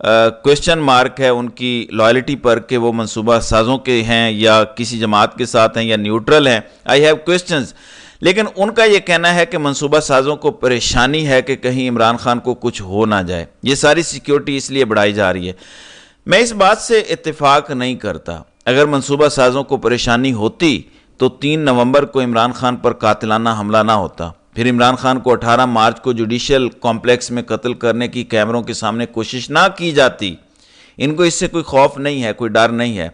Question mark ہے ان کی loyalty پر کہ وہ منصوبہ سازوں کے ہیں یا کسی جماعت کے ساتھ ہیں یا نیوٹرل ہیں. I have questions. لیکن ان کا یہ کہنا ہے کہ منصوبہ سازوں کو پریشانی ہے کہ کہیں عمران خان کو کچھ ہو نہ جائے. یہ ساری سیکیورٹی اس لیے بڑھائی جا رہی ہے. میں اس بات سے اتفاق نہیں کرتا. اگر منصوبہ سازوں کو پریشانی ہوتی تو 3 نومبر کو عمران خان پر قاتلانہ حملہ نہ ہوتا. پھر عمران خان کو 18 مارچ کو جوڈیشل کمپلیکس میں قتل کرنے کی کیمروں کے سامنے کوشش نہ کی جاتی. ان کو اس سے کوئی خوف نہیں ہے, کوئی ڈر نہیں ہے.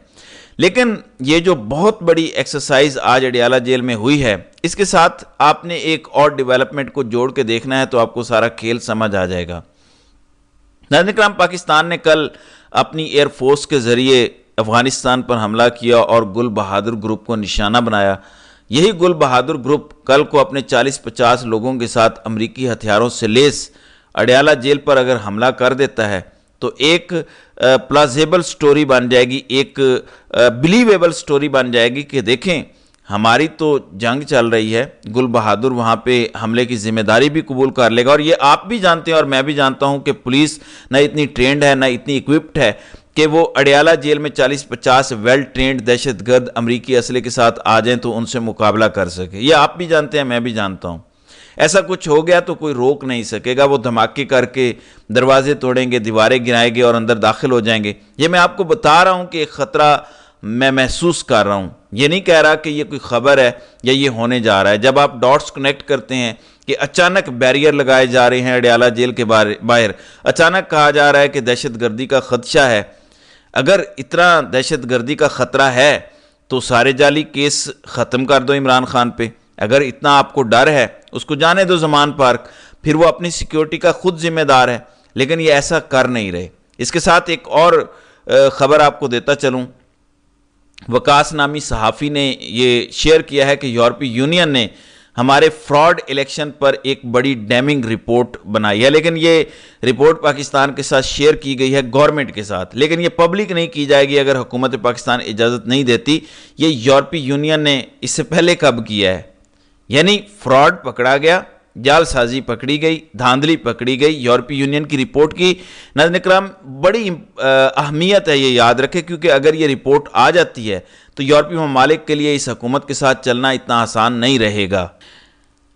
لیکن یہ جو بہت بڑی ایکسرسائز آج اڈیالہ جیل میں ہوئی ہے, اس کے ساتھ آپ نے ایک اور ڈیولپمنٹ کو جوڑ کے دیکھنا ہے تو آپ کو سارا کھیل سمجھ آ جائے گا. ناظرین کرام, پاکستان نے کل اپنی ایئر فورس کے ذریعے افغانستان پر حملہ کیا اور گل بہادر گروپ کو نشانہ بنایا. یہی گل بہادر گروپ کل کو اپنے 40-50 لوگوں کے ساتھ امریکی ہتھیاروں سے لیس اڈیالہ جیل پر اگر حملہ کر دیتا ہے تو ایک پلازیبل سٹوری بن جائے گی, ایک بلیویبل سٹوری بن جائے گی کہ دیکھیں ہماری تو جنگ چل رہی ہے, گل بہادر وہاں پہ حملے کی ذمہ داری بھی قبول کر لے گا. اور یہ آپ بھی جانتے ہیں اور میں بھی جانتا ہوں کہ پولیس نہ اتنی ٹرینڈ ہے نہ اتنی اکوپڈ ہے کہ وہ اڈیالہ جیل میں 40-50 ویل ٹرینڈ دہشت گرد امریکی اسلحے کے ساتھ آ جائیں تو ان سے مقابلہ کر سکے. یہ آپ بھی جانتے ہیں, میں بھی جانتا ہوں. ایسا کچھ ہو گیا تو کوئی روک نہیں سکے گا. وہ دھماکے کر کے دروازے توڑیں گے, دیواریں گرائیں گے اور اندر داخل ہو جائیں گے. یہ میں آپ کو بتا رہا ہوں کہ ایک خطرہ میں محسوس کر رہا ہوں. یہ نہیں کہہ رہا کہ یہ کوئی خبر ہے یا یہ ہونے جا رہا ہے. جب آپ ڈاٹس کنیکٹ کرتے ہیں کہ اچانک بیریئر لگائے جا رہے ہیں اڈیالہ جیل کے باہر, اچانک کہا جا رہا ہے کہ دہشت گردی کا خدشہ ہے. اگر اتنا دہشت گردی کا خطرہ ہے تو سارے جعلی کیس ختم کر دو عمران خان پہ. اگر اتنا آپ کو ڈر ہے اس کو جانے دو زمان پارک, پھر وہ اپنی سیکیورٹی کا خود ذمہ دار ہے. لیکن یہ ایسا کر نہیں رہے. اس کے ساتھ ایک اور خبر آپ کو دیتا چلوں. وکاس نامی صحافی نے یہ شیئر کیا ہے کہ یورپی یونین نے ہمارے فراڈ الیکشن پر ایک بڑی ڈیمنگ رپورٹ بنائی ہے. لیکن یہ رپورٹ پاکستان کے ساتھ شیئر کی گئی ہے گورنمنٹ کے ساتھ, لیکن یہ پبلک نہیں کی جائے گی اگر حکومت پاکستان اجازت نہیں دیتی. یہ یورپی یونین نے اس سے پہلے کب کیا ہے؟ یعنی فراڈ پکڑا گیا, جال سازی پکڑی گئی, دھاندلی پکڑی گئی. یورپی یونین کی رپورٹ کی ناظرین کرام بڑی اہمیت ہے, یہ یاد رکھیں, کیونکہ اگر یہ رپورٹ آ جاتی ہے تو یورپی ممالک کے لیے اس حکومت کے ساتھ چلنا اتنا آسان نہیں رہے گا.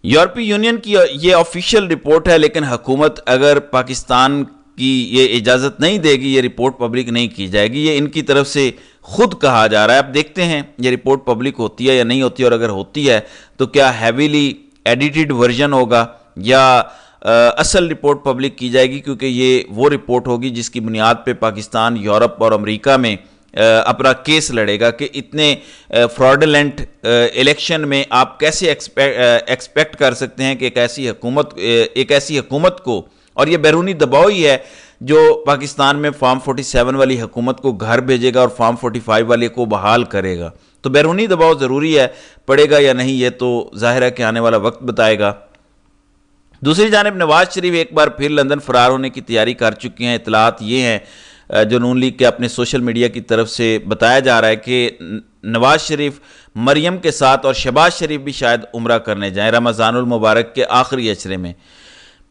یورپی یونین کی یہ آفیشیل رپورٹ ہے, لیکن حکومت اگر پاکستان کی یہ اجازت نہیں دے گی یہ رپورٹ پبلک نہیں کی جائے گی. یہ ان کی طرف سے خود کہا جا رہا ہے. اب دیکھتے ہیں یہ رپورٹ پبلک ہوتی ہے یا نہیں ہوتی, اور اگر ہوتی ہے تو کیا ہیویلی ایڈیٹڈ ورژن ہوگا یا اصل رپورٹ پبلک کی جائے گی, کیونکہ یہ وہ رپورٹ ہوگی جس کی بنیاد پہ پاکستان یورپ اور امریکہ میں اپنا کیس لڑے گا کہ اتنے فراڈلنٹ الیکشن میں آپ کیسے ایکسپیکٹ کر سکتے ہیں کہ ایک ایسی حکومت کو, اور یہ بیرونی دباؤ ہی ہے جو پاکستان میں فارم 47 والی حکومت کو گھر بھیجے گا اور فارم 45 والے کو بحال کرے گا. تو بیرونی دباؤ ضروری ہے, پڑے گا یا نہیں یہ تو ظاہر ہے کہ آنے والا وقت بتائے گا. دوسری جانب نواز شریف ایک بار پھر لندن فرار ہونے کی تیاری کر چکے ہیں. اطلاعات یہ ہیں جو نون لیگ کے اپنے سوشل میڈیا کی طرف سے بتایا جا رہا ہے کہ نواز شریف مریم کے ساتھ اور شہباز شریف بھی شاید عمرہ کرنے جائیں رمضان المبارک کے آخری اشرے میں.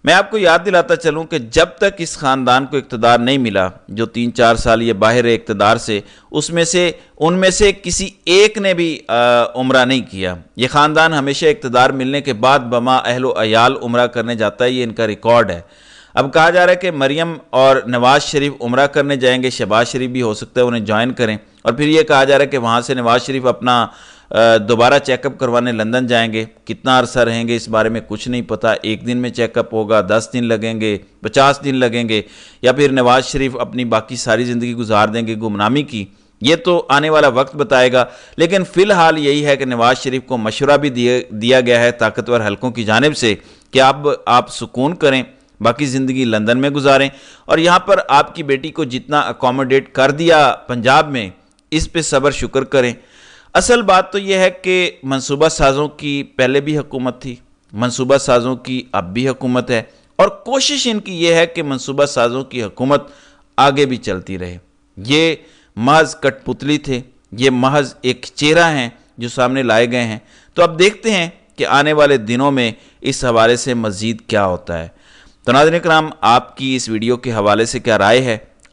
میں آپ کو یاد دلاتا چلوں کہ جب تک اس خاندان کو اقتدار نہیں ملا, جو 3-4 سال یہ باہر اقتدار سے, ان میں سے کسی ایک نے بھی عمرہ نہیں کیا. یہ خاندان ہمیشہ اقتدار ملنے کے بعد بما اہل و عیال عمرہ کرنے جاتا ہے, یہ ان کا ریکارڈ ہے. اب کہا جا رہا ہے کہ مریم اور نواز شریف عمرہ کرنے جائیں گے, شہباز شریف بھی ہو سکتا ہے انہیں جوائن کریں, اور پھر یہ کہا جا رہا ہے کہ وہاں سے نواز شریف اپنا دوبارہ چیک اپ کروانے لندن جائیں گے. کتنا عرصہ رہیں گے اس بارے میں کچھ نہیں پتا. 1 دن میں چیک اپ ہوگا, 10 دن لگیں گے, 50 دن لگیں گے, یا پھر نواز شریف اپنی باقی ساری زندگی گزار دیں گے گمنامی کی, یہ تو آنے والا وقت بتائے گا. لیکن فی الحال یہی ہے کہ نواز شریف کو مشورہ بھی دیا گیا ہے طاقتور حلقوں کی جانب سے کہ اب آپ سکون کریں, باقی زندگی لندن میں گزاریں, اور یہاں پر آپ کی بیٹی کو جتنا اکوموڈیٹ کر دیا پنجاب میں اس پہ صبر شکر کریں. اصل بات تو یہ ہے کہ منصوبہ سازوں کی پہلے بھی حکومت تھی, منصوبہ سازوں کی اب بھی حکومت ہے, اور کوشش ان کی یہ ہے کہ منصوبہ سازوں کی حکومت آگے بھی چلتی رہے. یہ محض کٹ پتلی تھے, یہ محض ایک چہرہ ہیں جو سامنے لائے گئے ہیں. تو اب دیکھتے ہیں کہ آنے والے دنوں میں اس حوالے سے مزید کیا ہوتا ہے. تو ناظرین کرام, آپ کی اس ویڈیو کے حوالے سے کیا رائے ہے